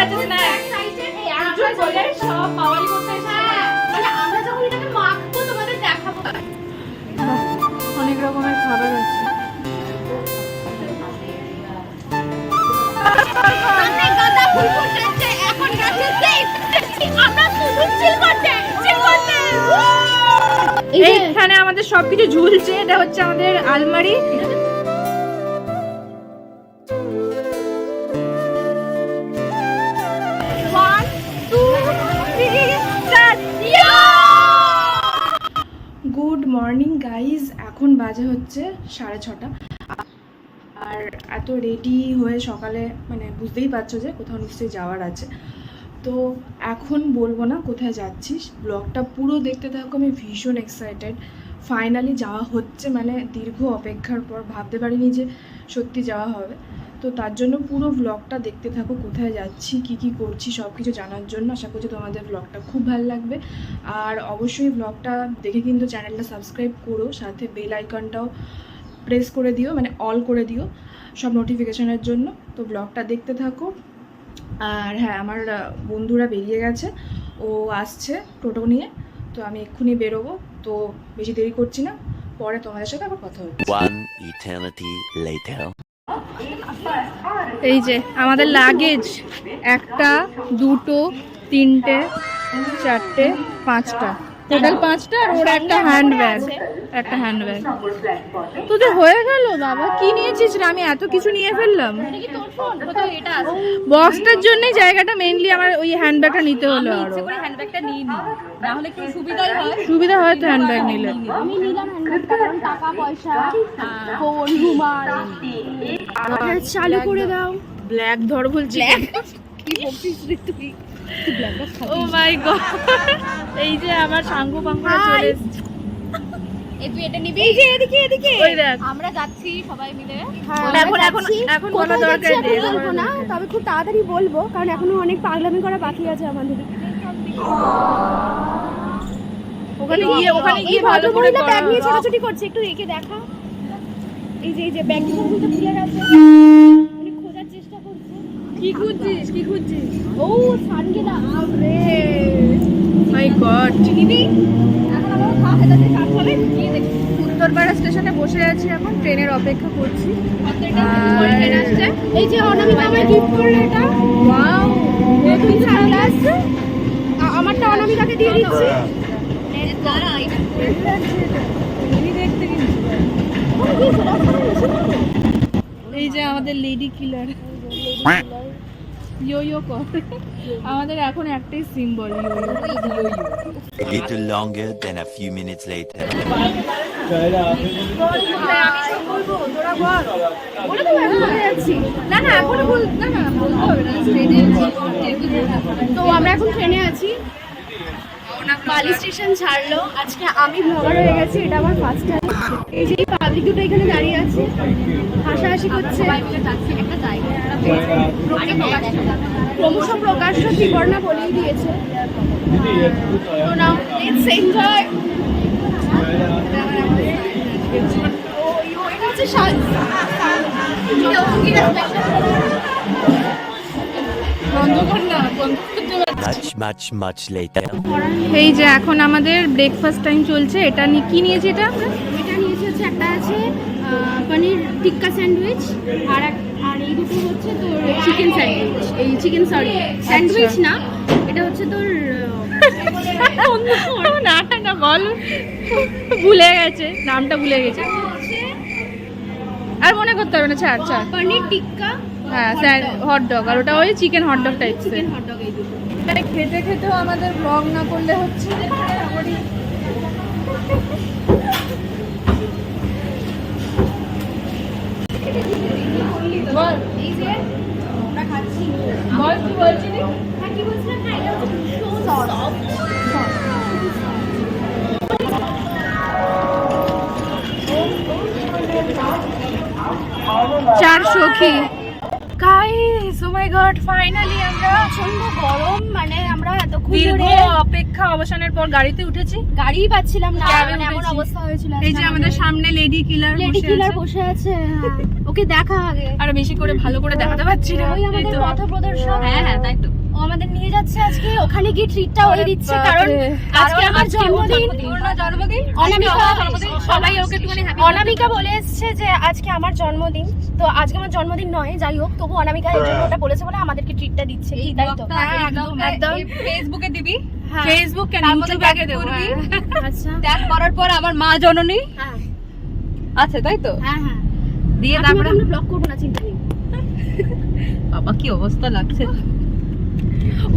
আছে স্ন্যাক্স এই একজন বলে সব পাওয়াই করতে মানে আমরা যখন এটাকে মাখবো তোমাদের দেখাবো অনেক রকমের খাবার আছে। সামনে গাঁদা ফুল ফুটেছে এখন গাছেতে আমরা শুধু চিল করতে এইখানে আমাদের সবকিছু ঝুলছে। এটা হচ্ছে আমাদের আলমারি। গুড মর্নিং গাইজ, এখন বাজে হচ্ছে 6:30। আর এত রেডি হয়ে সকালে মানে বুঝতেই পারছো যে কোথাও নিশ্চয়ই যাওয়ার আছে। তো এখন বলবো না কোথায় যাচ্ছিস, ব্লগটা পুরো দেখতে থাকো। আমি ভীষণ এক্সাইটেড, ফাইনালি যাওয়া হচ্ছে, মানে দীর্ঘ অপেক্ষার পর। ভাবতে পারিনি যে সত্যি যাওয়া হবে। তো তার জন্য পুরো ব্লগটা দেখতে থাকো, কোথায় যাচ্ছি কি কি করছি সব কিছু জানার জন্য। আশা করছি তোমাদের ব্লগটা খুব ভালো লাগবে। আর অবশ্যই ব্লগটা দেখে কিন্তু চ্যানেলটা সাবস্ক্রাইব করো, সাথে বেল আইকনটাও প্রেস করে দিও, মানে অল করে দিও সব নোটিফিকেশনের জন্য। তো ব্লগটা দেখতে থাকো। আর হ্যাঁ, আমার বন্ধুরা বেরিয়ে গেছে, ও আসছে টোটো নিয়ে। তো আমি এক্ষুনি বেরোবো, তো বেশি দেরি করছি না, পরে তোমাদের সাথে আবার কথা হচ্ছে। এই যে আমাদের লাগেজ, 1টা 2টো 3টে 4টে 5টা, টোটাল 5টা। আর ওর একটা হ্যান্ডব্যাগ। তোদের হয়ে গেল বাবা, কি নিয়েছিস রে? আমি এত কিছু নিয়ে ফেললাম। বক্সটার জন্যই জায়গাটা মেইনলি আমার ওই হ্যান্ডব্যাগটা নিতে হলো। আরো হ্যান্ডব্যাগটা নিয়ে নি, না হলে একটু সুবিধা হয় তো হ্যান্ডব্যাগ নিলে। আমি নিলাম হ্যান্ডব্যাগ কারণ টাকা পয়সা ফোন রুমাল চালু করে দাও। ব্ল্যাক ধর বলছি, কি বলছিস রে তুই? ও মাই গড, এই যে আমার সাঙ্গু পাঙ্গুরা চলে এসেছে। এই তুই এটা নিবি? এই যে এদিকে ওই দেখ, আমরা যাচ্ছি সবাই মিলে। এখন বলা দরকার নেই, বলবো না, তবে খুব তাড়াতাড়ি বলবো, কারণ এখনো অনেক পাগলামি করা বাকি আছে আমাদের। ওখানে গিয়ে ভালো করে ব্যাগ নিয়ে ছোটাছুটি করছে, একটু রেখে দেখা। এই যে ব্যাগ গুলো খুলে গেছে, মানে খোঁজার চেষ্টা করছে। কি খুঁজছিস? ও সানগ্লাস রে, মাই গড। দিদি এখন আমার খাওয়া দাওয়া কাজ হবে। উত্তরপাড়া স্টেশনে বসে আছি, এখন ট্রেনের অপেক্ষা করছি। ট্রেন আসছে। এই যে অনামিকা আমায় গিফট করলো এটা। ওয়াও, নতুন সানগ্লাস। আমারটা অনামিকাকে দিয়ে দিচ্ছি। এই যে আমাদের লেডি কিলার ইয়ো করে। আমাদের এখন একটাই symbol, A little longer than a few minutes later. তো আমরা এখন ট্রেনে আছি, বালি স্টেশন ছাড়লো। আজকে আমি ব্লগার হয়ে গেছি, এটা আমার ফার্স্ট টাইম। এই যে পাবলিক দুটো এখানে দাঁড়িয়ে আছে, হাসাহাসি করছে। ক্রমশ প্রকাশ্য ত্রিবর্ণা বলেই দিয়েছে। তো নাও লেটস এনজয়। এটা হচ্ছে Much later. এই যে এখন আমাদের ব্রেকফাস্ট টাইম চলছে। এটা কি নিয়েছি? এটা নিয়েছি হচ্ছে, একটা আছে পনির টিক্কা স্যান্ডউইচ, আর এই দুটো হচ্ছে তোর চিকেন স্যান্ডউইচ। এই চিকেন স্যান্ডউইচ না, এটা হচ্ছে তোর না বল, ভুলে গেছে নামটা, ভুলে গেছে। আর মনে করতে হবে না, ছাড়। পনির টিক্কা, হ্যাঁ হটডগ, আর ওটা ওই chicken hot dog types. Chicken hot dog, এই দুটো। খেতে খেতেও আমাদের ব্লগ না করলে হচ্ছে। বল, এই যে আমরা খাচ্ছি। বল কি বলছিলি? হ্যাঁ, কি বলছিলাম? না, এটা হচ্ছে চার সখী। কাই গাইস ও মাই গড ফাইনালি আমরা প্রচন্ড গরম, মানে আমরা এতক্ষণ দীর্ঘ ধরে অপেক্ষা অবসানের পর গাড়িতে উঠেছি। গাড়িই পাচ্ছিলাম না, ক্যাবে মানে এমন উঠেছি। অবস্থা হয়েছিল। এই যে আমাদের সামনে লেডি কিলার বসে আছে। হ্যাঁ। ওকে দেখা আগে। আর বেশি করে ভালো করে দেখাতে পাচ্ছি না। ওই আমাদের পথপ্রদর্শক। হ্যাঁ তাই তো। ও আমাদের নিয়ে যাচ্ছে আজকে, ওখানে গিয়ে ট্রিটটা ওই দিচ্ছে, কারণ আজকে আমার জন্মদিন। সবাই ওকে একটুখানি হ্যাপি অনামিকা বলে এসছে যে আজকে আমার জন্মদিন, তো আজকে আমার জন্মদিন নয়, যাই হোক তবু অনামিকা এই জন্য ওটা বলেছে বলে আমাদেরকে ট্রিটটা দিচ্ছে, কি তাই তো? একদম ফেসবুকে দিবি, ফেসবুক কেন ইউটিউবে আগে দেবো। আচ্ছা ট্যাগ করার পর আমার মা জননী হ্যাঁ আছে তাই তো, হ্যাঁ হ্যাঁ দিয়ে তারপরে তারপরে আমরা ব্লগ করবো না, চিন্তা নেই। বাবা কি অবস্থা লাগছে।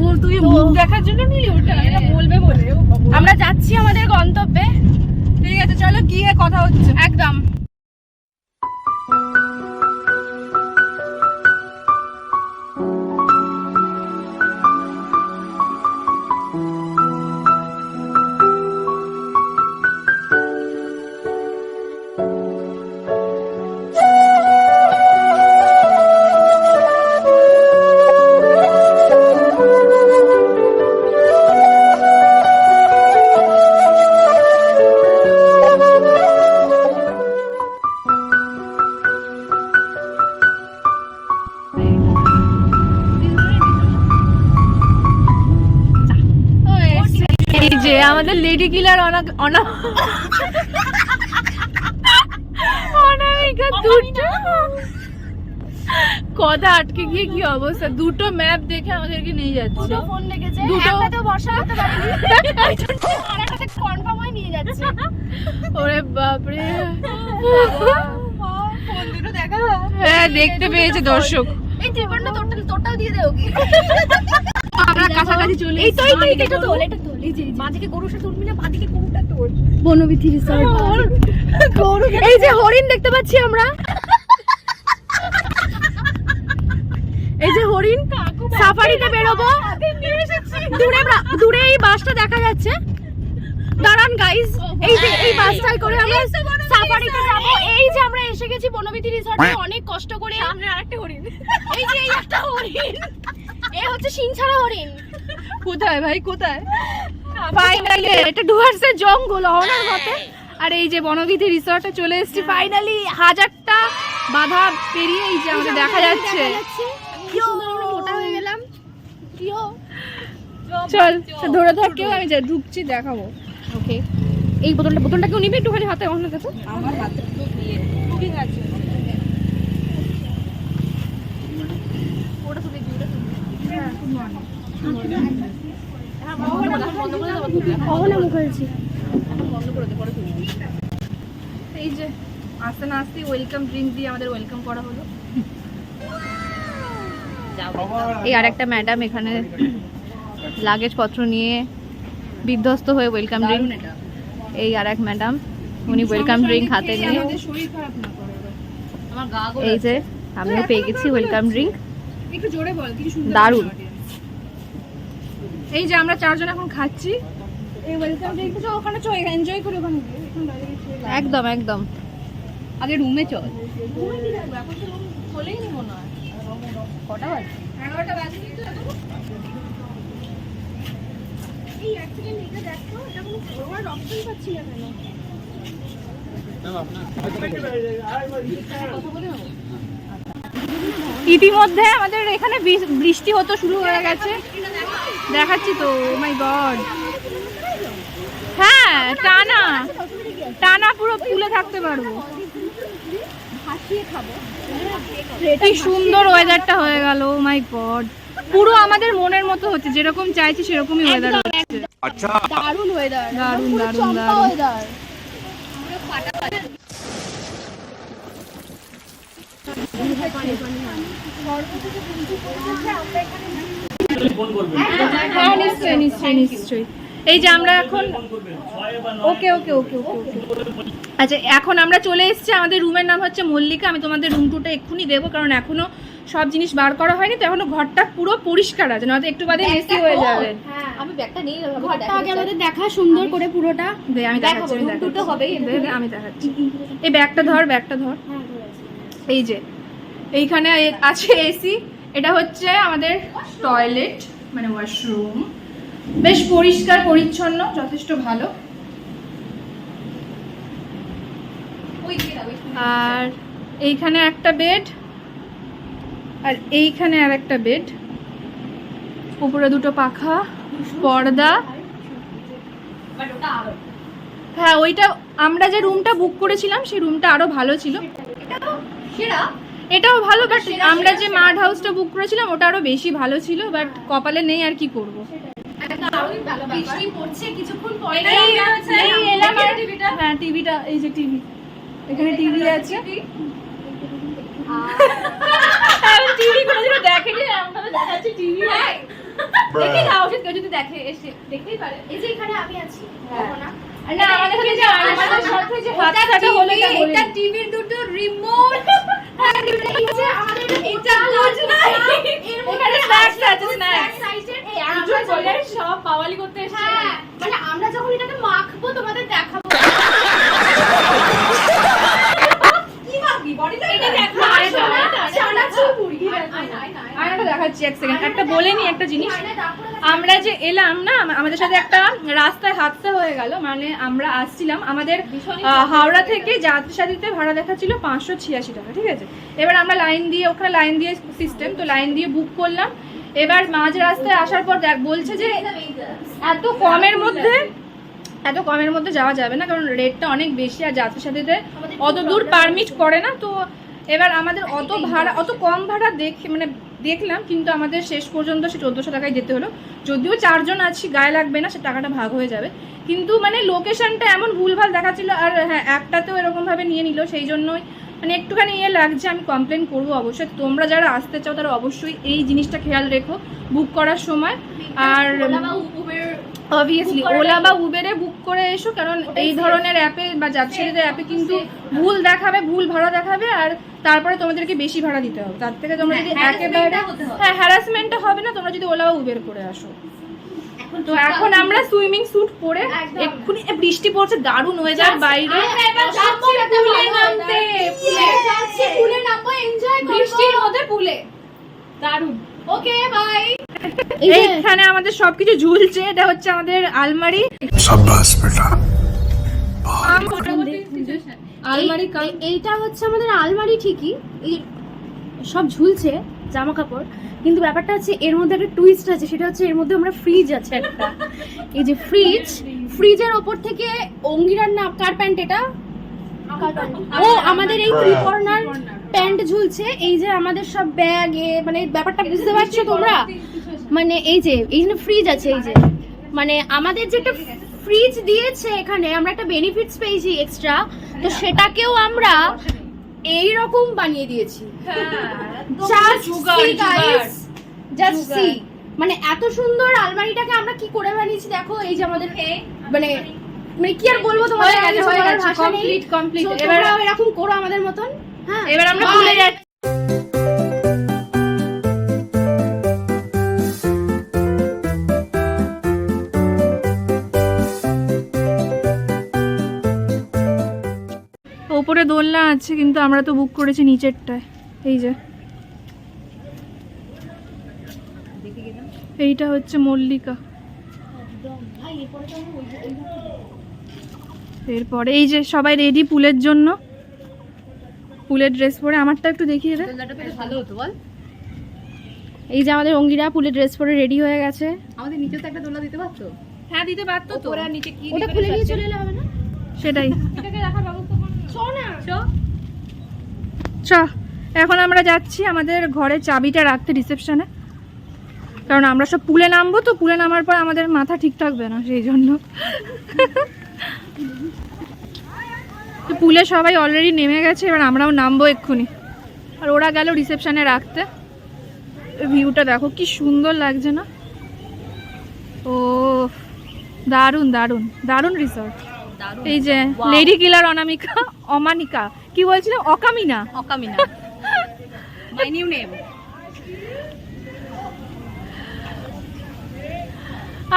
ও তুই মুখ দেখার জন্য নিলি ওটা, এটা বলবে বলে। আমরা যাচ্ছি আমাদের গন্তব্যে। ঠিক আছে চলো গিয়ে কথা হচ্ছে। একদম। এই যে আমাদের লেডি কিলার অনামিকা দুটো কথা আটকে গিয়ে কি অবস্থা, দুটো ম্যাপ দেখে আমাদেরকে নিয়ে যাচ্ছে। দুটো ফোন লেগেছে, দুটো- একটাতেও বসা করতে পারিনি, আর একটাতে কনফার্ম হয়ে নিয়ে যাচ্ছে। ওরে বাপরে, ফোন দুটো দেখা হ্যাঁ দেখতে পেয়েছে দর্শক। এই ত্রিকোণটা তোরটাও দিয়ে দেও কি? আমরা কাছাকাছি চলে এই তো এই তো এসেছি। এটা তোল, এটা তোল। এই যে বাঁদিকে গরুটা তুলবি না, বাঁদিকে গরুটা তোল। বনবিথি রিসর্ট। গরু, এই যে হরিণ দেখতে পাচ্ছি আমরা। এই যে হরিণ, সাফারিতে বেরোবো। দূরে এই বাসটা দেখা যাচ্ছে। দাঁড়ান গাইস, এই যে এই বাসটায় করে আমরা সাফারিতে যাব। এই যে আমরা এসে গেছি বনবিথি রিসর্টে অনেক কষ্ট করে। সামনে আরেকটা হরিণ। এই যে এই একটা হরিণ, এ হচ্ছে সিংছাড়া হরিণ। কোথায় ভাই কোথায়? ফাইনালি এটা ডুয়ার্সের জঙ্গল অনার মতে। আর এই যে বনবিথি রিসর্টে চলে এসেছি ফাইনালি। হাজারটা বাধা পেরিয়ে এই যে আমাদের দেখা যাচ্ছে। কি সুন্দর আমরা মোটা হয়ে গেলাম। কিও চল ধরে ধর কেউ, আমি যা ঢুকছি দেখাবো। ওকে এই বোতলটা কেউ নিবি একটুখানি হাতে অন্য কাছে? আমার হাতে নিয়ে ঠিক আছে। অহনা মুখার্জি। এই যে আস্তে না আস্তে ওয়েলকাম ড্রিঙ্ক দিয়ে আমাদের ওয়েলকাম করা হলো। এই আর একটা ম্যাডাম এখানে লাগেজ পত্র নিয়ে বিধ্বস্ত হয়ে ওয়েলকাম ড্রিঙ্ক। এই আর এক ম্যাডাম, উনি ওয়েলকাম ড্রিঙ্ক হাতে নিয়ে। আমার গা এই যে আমিও পেয়ে গেছি ওয়েলকাম ড্রিঙ্ক। একটু জোরে বল, কিছু শুনতে দারুণ। এই যে আমরা চারজন এখন খাচ্ছি এই ওয়েলকাম ড্রিঙ্ক তো ওখানে চল, এনজয় করে ওখানে গিয়ে। এখন বাইরে গিয়ে একদম একদম। আগে রুমে চল। খোলেই নি মনে হয়। কটা বাজে? 11টা বাজে কিন্তু এখন। এই এক সেকেন্ড এটা দেখো, এটা কোনো ফরওয়ার্ড অপশন পাচ্ছি না কেন? ইতিমধ্যে আমাদের এখানে বৃষ্টি হতে শুরু হয়ে গেছে। দেখাচ্ছি তো, মাই গড। হ্যাঁ টানা টানা পুরো ফুলে থাকতে পারবো। ভাসিয়ে খাবো। কি সুন্দর ওয়েদারটা হয়ে গেল, মাই গড। পুরো আমাদের মনের মতো হচ্ছে, যেরকম চাইছি সেরকমই ওয়েদার হচ্ছে। দারুণ ওয়েদার, দারুণ দারুণ চম্পা দারুণ। ওয়েদার। হ্যাঁ নিশ্চয়ই নিশ্চয়ই নিশ্চয়ই। এই যে আমরা এখন ওকে ওকে ওকে ওকে ওকে আচ্ছা এখন আমরা চলে এসেছি। আমাদের রুমের নাম হচ্ছে মল্লিকা। আমি তোমাদের রুম টুটা এক্ষুনি দেবো, কারণ এখনো সব জিনিস বার করা হয়নি, তো এখনো ঘরটা পুরো পরিষ্কার আছে, নয়তো একটু বাদে মেসি হয়ে যাবে। হ্যাঁ, আমি ব্যাগটা নিয়ে ঘরটা আগে আমাদের দেখা সুন্দর করে পুরোটা। দে আমি দেখাচ্ছি, আমি রুম টুরটা দেখাচ্ছি। হবেই। দে, দে, আমি দেখাচ্ছি। এই ব্যাগটা ধর, ব্যাগটা ধর। হ্যাঁ, ধরেছি। এই যে এইখানে আছে এসি, এটা হচ্ছে আমাদের টয়লেট, মানে ওয়াশরুম। বেশ পরিষ্কার পরিচ্ছন্ন, যথেষ্ট ভালো। আর এইখানে একটা বেড, আর এইখানে আর একটা বেড, উপরে দুটো পাখা, পর্দা। হ্যাঁ, ওইটা আমরা যে রুমটা বুক করেছিলাম সেই রুমটা আরো ভালো ছিল। এটাও ভালো, বাট আমরা যে মাড হাউসটা বুক করেছিলাম ওটা আরো বেশি ভালো ছিল, বাট কপালে নেই, আর কি করব। হ্যাঁ, টিভিটা, এই যে টিভি, এখানে টিভি আছে। টিভি কোনোদিনও দেখেনি, আমরা দেখাচ্ছি টিভি। দেখি না, ওষুধ কেউ যদি দেখে এসে দেখতেই পারে। এই যে এখানে আমি আছি, না আমাদের সাথে যে আমাদের সাথে যে হাতটা হলো, এটা টিভির দুটো রিমোট, এই যে আমাদের এটা কাজ নাই, এখানে স্ন্যাক্স আছে, স্ন্যাক্স আইটেম। এই আমরা চলে সব পাওয়ালি করতে এসেছি। হ্যাঁ, মানে আমরা যখন এটাকে মাখবো তোমাদের দেখাবো। কি মাখবি বডিটা? এটা দেখো, চানাচুর মুড়ি। আয়নাটা দেখাচ্ছি এক সেকেন্ড। একটা বলে নি একটা জিনিস, আমরা যে এলাম না, আমাদের সাথে একটা রাস্তায় হাদসা হয়ে গেল। মানে আমরা আসছিলাম, আমাদের হাওড়া থেকে যাত্রাসাথীতে ভাড়া দেখাচ্ছিল 586 টাকা, ঠিক আছে। এবার আমরা লাইন দিয়ে, ওখানে লাইন দিয়ে সিস্টেম, তো লাইন দিয়ে বুক করলাম। এবার মাঝ রাস্তায় আসার পর বলছে যে এত কমের মধ্যে যাওয়া যাবে না, কারণ রেটটা অনেক বেশি, আর যাত্রাসাথীতে অত দূর পারমিট করে না। তো এবার আমাদের অত কম ভাড়া দেখলাম, কিন্তু আমাদের শেষ পর্যন্ত সে 1400 টাকায় যেতে হলো। যদিও 4 জন আছি, গায়ে লাগবে না, সে টাকাটা ভাগ হয়ে যাবে। কিন্তু মানে লোকেশনটা এমন ভুলভাল দেখাচ্ছিল, আর হ্যাঁ অ্যাপটাতেও এরকমভাবে নিয়ে নিল, সেই জন্যই মানে একটুখানি লাগছে। আমি কমপ্লেন করবো অবশ্যই। তোমরা যারা আসতে চাও তারা অবশ্যই এই জিনিসটা খেয়াল রেখো বুক করার সময়। আর অবভিয়াসলি ওলা বা উবেরে বুক করে এসো, কারণ এই ধরনের অ্যাপে বা যাত্রীদের অ্যাপে কিন্তু ভুল দেখাবে, ভুল ভাড়া দেখাবে, আর তারপরে তোমাদেরকে বেশি ভাড়া দিতে হবে। তার থেকে তোমরা যদি একেবারে হ্যারাসমেন্টটা হবে না তোমরা যদি ওলা বা উবের করে আসো। তো এখন আমরা সুইমিং স্যুট পরে, এক্ষুনি বৃষ্টি পড়ছে, দারুণ ওয়েদার বাইরে, বৃষ্টির মধ্যে পুলে, দারুণ। Okay bye. এইখানে আমাদের সবকিছু ঝুলছে, এটা হচ্ছে আমাদের আলমারি। এইটা হচ্ছে আমাদের আলমারি, ঠিকই সব ঝুলছে জামা কাপড়, কিন্তু ব্যাপারটা হচ্ছে এর মধ্যে একটা টুইস্ট আছে। সেটা হচ্ছে এর মধ্যে আমরা ফ্রিজ আছে একটা, এই যে ফ্রিজের ওপর থেকে অঙ্গিরার না কার প্যান্ট, এটা ও আমাদের এই 3 কর্নার প্যান্ট ঝুলছে। এই যে আমাদের সব ব্যাগ, মানে ব্যাপারটা বুঝতে পারছো তোমরা? মানে এই যে এইখানে ফ্রিজ আছে, এই যে মানে আমাদের যে একটা ফ্রিজ দিয়েছে এখানে, আমরা একটা বেনিফিটস পেয়েছি এক্সট্রা, তো সেটাকেও আমরা এই রকম বানিয়ে দিয়েছি। জাস্ট সি, মানে এত সুন্দর আলমারিটাকে আমরা কি করে বানিয়েছি দেখো। এই যে আমাদের মানে কি আর বলবো তোমাদের, কমপ্লিট। এবার এরকম করো আমাদের মতন। হ্যাঁ, এবার আমরা ভুলে যাচ্ছি। ওপরে দোলনা আছে, কিন্তু আমরা তো বুক করেছি নিচেরটায়। এই যে এইটা হচ্ছে মল্লিকা। এরপরে এই যে সবাই রেডি পুলের জন্য, পুলের ড্রেস পরে। আমারটা একটু দেখিয়ে দে, ভালো হতো বল। এই যে আমাদের অঙ্গিরা পুলের ড্রেস পরে রেডি হয়ে গেছে। আমাদের নিচে তো একটা দোলনা দিতে পারতো। হ্যাঁ দিতে পারতো তো, ওরা নিচে কি ওটা খুলে নিয়ে চলে এলে হবে না? সেটাই, এটাকে রাখার ব্যবস্থা করো। চল না, চ। এখন আমরা যাচ্ছি আমাদের ঘরে চাবিটা রাখতে রিসেপশনে, কারণ আমরা সব পুলে নামবো, তো পুলে নামার পর আমাদের মাথা ঠিক থাকবে না, সেই জন্য। তো পুলে সবাই অলরেডি নেমে গেছে, এবার আমরাও নামবো এক্ষুনি। আর ওরা গেল রিসেপশনে রাখতে। ভিউটা দেখো কি সুন্দর লাগছে না? ও দারুণ দারুণ দারুণ রিসর্ট। এই যে লেডি কিলার অমানিকা কি বলছিলাম, অকামিনা মাই নিউ নেম।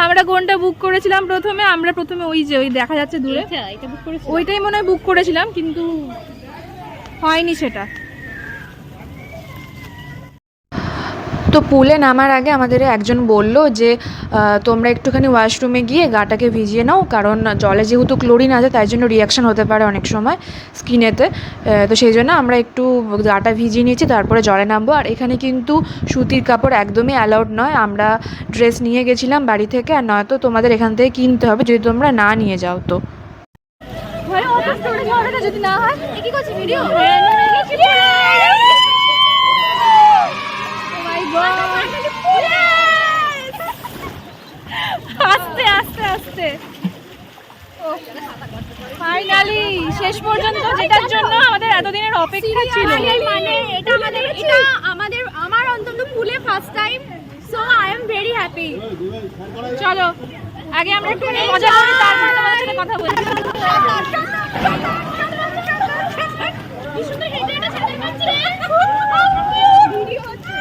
আমরা কোনটা বুক করেছিলাম প্রথমে? আমরা প্রথমে ওই যে ওই দেখা যাচ্ছে দূরে, ওইটাই মনে হয় বুক করেছিলাম, কিন্তু হয়নি সেটা। তো পুলে নামার আগে আমাদের একজন বলল যে তোমরা একটুখানি ওয়াশরুমে গিয়ে গাটাকে ভিজিয়ে নাও, কারণ জলে যেহেতু ক্লোরিন আছে তাই জন্য রিয়াকশান হতে পারে অনেক সময় স্কিনেতে। তো সেই জন্য আমরা একটু গাটা ভিজিয়ে নিয়েছি, তারপরে জলে নামবো। আর এখানে কিন্তু সুতির কাপড় একদমই অ্যালাউড নয়। আমরা ড্রেস নিয়ে গেছিলাম বাড়ি থেকে, আর নয়তো তোমাদের এখান থেকে কিনতে হবে যদি তোমরা না নিয়ে যাও। তো যদি না হয় কি করছি ভিডিও আস্তে আস্তে আস্তে ফাইনালি শেষ পর্যন্ত, যেটার জন্য আমাদের এতদিনের অপেক্ষা ছিল। মানে এটা আমার অন্তত পুলে first time, so I am very happy. চলো আগে আমরা একটু মজা করি, তারপরে তোমাদের সাথে কথা বলি। কি সুন্দর হেঁটে হেঁটে সাঁতার কাটছি রে। ভিডিও হচ্ছে।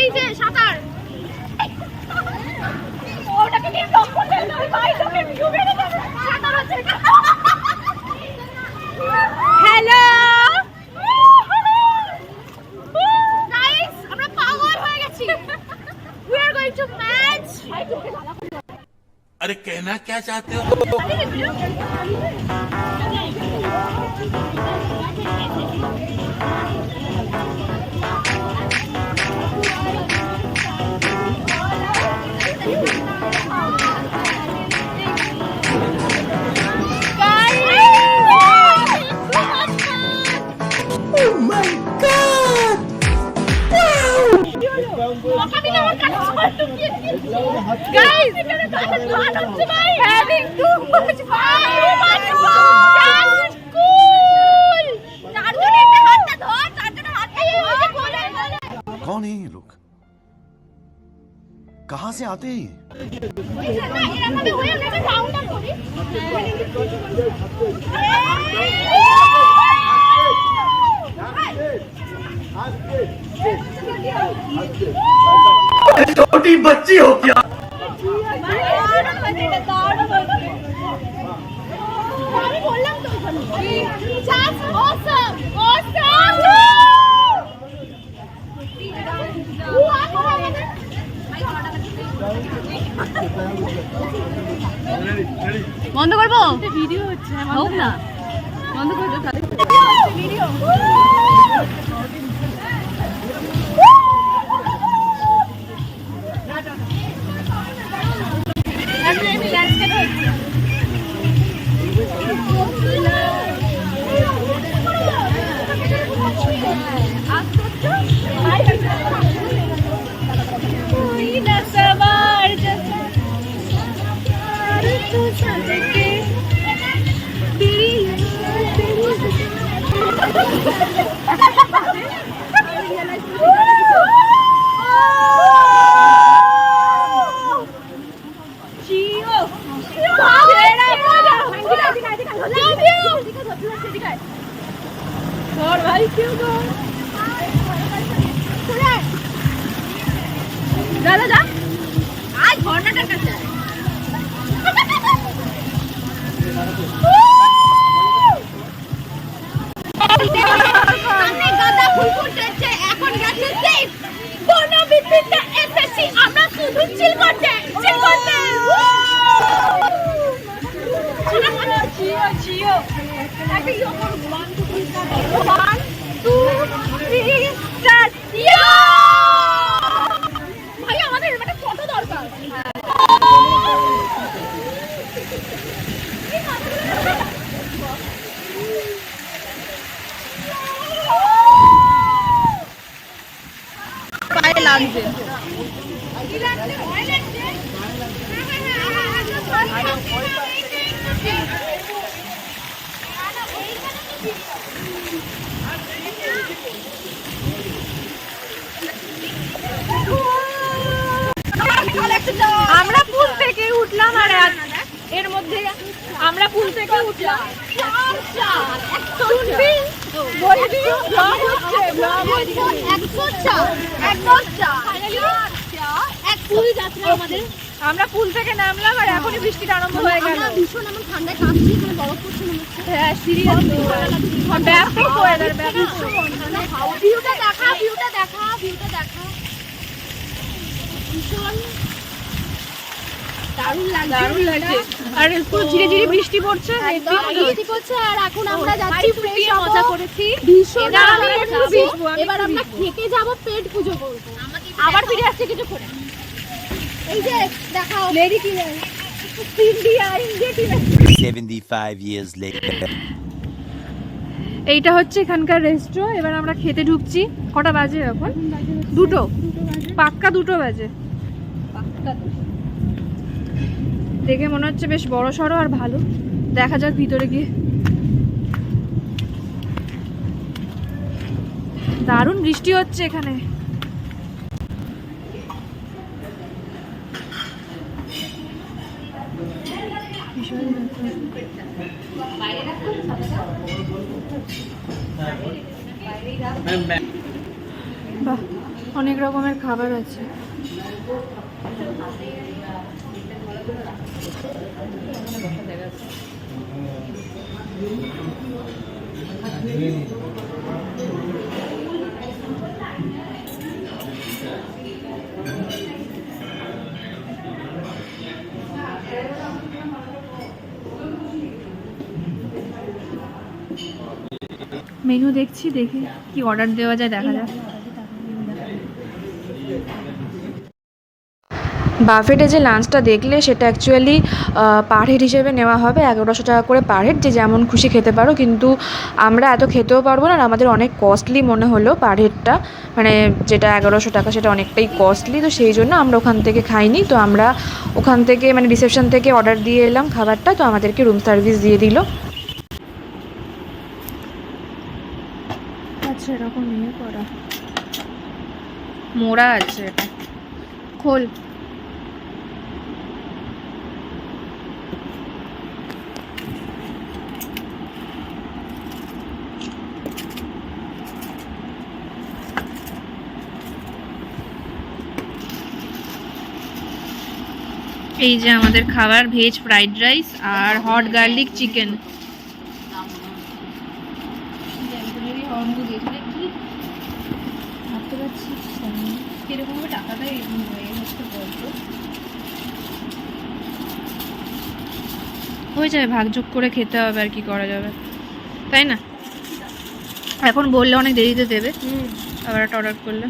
এই যে সাঁতার, ওটাকে নিয়ে ব্লক করতে হবে ভাই, তোকে ভিউ বেড়ে যাবে। সাঁতার হচ্ছে। হ্যালো গাইস, আমরা পাগল হয়ে গেছি। We are going to match. अरे कहना क्या चाहते हो? Guys, এখানে তো ফন হচ্ছে ভাই। Having too much fun. Just cool. চারজনে একটা হাতটা ধর, চারজনে হাতটা ধর। বলে कौन है ये लोग? कहाँ से आते हैं? না, এরকম হয়ে আমরা একটা রাউন্ড আপ করি। छोटी बच्ची हो क्या? আমি বললাম তো জাস্ট অসাম অসাম। বন্ধ করবো, ভিডিও হচ্ছে। হোক না, বন্ধ করে দাও তাহলে ভিডিও। দাদা আজ ঝর্ণাটার কাছে সামনে গাঁদা ফুল ফুটেছে, এখন গেছে সেফ বনবিদ্যুৎ এসেছি আমরা শুধু চিল করতে চিল করতে। চিও চিও একটা ইয়ো করো। 1 2 3 স্টার্ট। ইয়ো ভাই, আমাদের একটা ফটো দরকার। পায়ে লাগবে। আমরা পুল থেকে উঠলাম, আর এর মধ্যে আমরা পুল থেকে উঠলাম। শুনবি? বলবি? vlog হচ্ছে, vlog হচ্ছে। আমরা পুল থেকে নামলাম আর এখনই বৃষ্টিটা আরম্ভ হয়ে গেল। ভীষণ আমার ঠান্ডায় কাঁপছি, এখানে বরফ পড়ছে মনে হচ্ছে। হ্যাঁ, সিরিয়াসলি ব্যাপক ওয়েদার, ব্যাপক। ভিউটা দেখা, ভিউটা দেখা, ভিউটা দেখা। ভীষণ দারুণ লাগছে, দারুণ লাগছে। আর পুরো ঝিরে ঝিরে বৃষ্টি পড়ছে, একদম বৃষ্টি পড়ছে। আর এখন আমরা যাচ্ছি ফ্রেশ হবো, মজা করেছি। ভীষণ এবার আমি আনন্দ একটু করছি। ভিজবো, আমি এবার একটু আমরা ভিজবো। খেতে যাব, পেট পুজো করবো। আবার ফিরে আসছে কিছু করে। এই যে দেখাও লেডি কি India, India team. 75 years later. এইটা হচ্ছে এখানকার রেস্টুরেন্ট। এবার আমরা খেতে ঢুকছি। কটা বাজে এখন? দুটো, পাক্কা 2 বাজে। দেখে মনে হচ্ছে বেশ বড় সড়ো আর ভালো। দেখা যাক ভিতরে গিয়ে। দারুণ বৃষ্টি হচ্ছে এখানে। বাহ, অনেক রকমের খাবার আছে। মেনু দেখছি, দেখি কি অর্ডার দেওয়া যায়, দেখা যাক। বাফেটে যে লাঞ্চটা দেখলে সেটা অ্যাকচুয়ালি পার হেড হিসেবে নেওয়া হবে 1100 টাকা করে পার হেড, যে যেমন খুশি খেতে পারো। কিন্তু আমরা এত খেতেও পারবো না, আর আমাদের অনেক কস্টলি মনে হলো পার হেডটা, মানে যেটা 1100 টাকা সেটা অনেকটাই কস্টলি। তো সেই জন্য আমরা ওখান থেকে খাইনি। তো আমরা ওখান থেকে মানে রিসেপশন থেকে অর্ডার দিয়ে এলাম খাবারটা। তো আমাদেরকে রুম সার্ভিস দিয়ে দিল। আচ্ছা, এরকম নিয়ে করা মোড়া আছে, এটা খোল। এই যে আমাদের খাবার, ভেজ ফ্রাইড রাইস আর হট গার্লিক চিকেন। হয়ে যাবে, ভাগযোগ করে খেতে হবে, আর কি করা যাবে, তাই না? এখন বললে অনেক দেরিতে দেবে, আবার একটা অর্ডার করলে।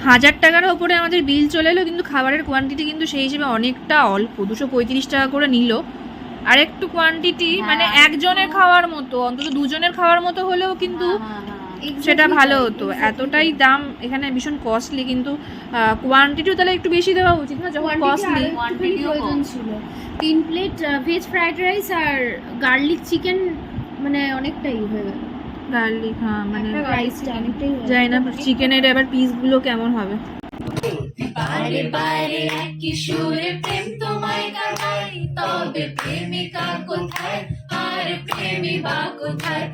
হাজার টাকার ওপরে আমাদের বিল চলে এলো, কিন্তু খাবারের কোয়ান্টিটি কিন্তু সেই হিসেবে অনেকটা অল্প, 235 টাকা করে নিল। আর একটু কোয়ান্টিটি মানে একজনের খাওয়ার মতো, অন্তত 2 জনের খাওয়ার মতো হলেও কিন্তু সেটা ভালো হতো। এতটাই দাম এখানে, ভীষণ কস্টলি। কিন্তু কোয়ান্টিটিও তাহলে একটু বেশি দেওয়া উচিত না, যখন কস্টলি। প্রয়োজন ছিল 3 প্লেট ভেজ ফ্রাইড রাইস আর গার্লিক চিকেন, মানে অনেকটাই হয়ে গেল। গার্লিক, হ্যাঁ, মানে প্রাইসটা অনেকটাই হয়ে জানি না চিকেনের এবার পিসগুলো কেমন হবে। বারে বারে একই সুরে প্রেম তোমায় গাই, তবে প্রেমিকা কোথায় আর প্রেমী বা কোথায়?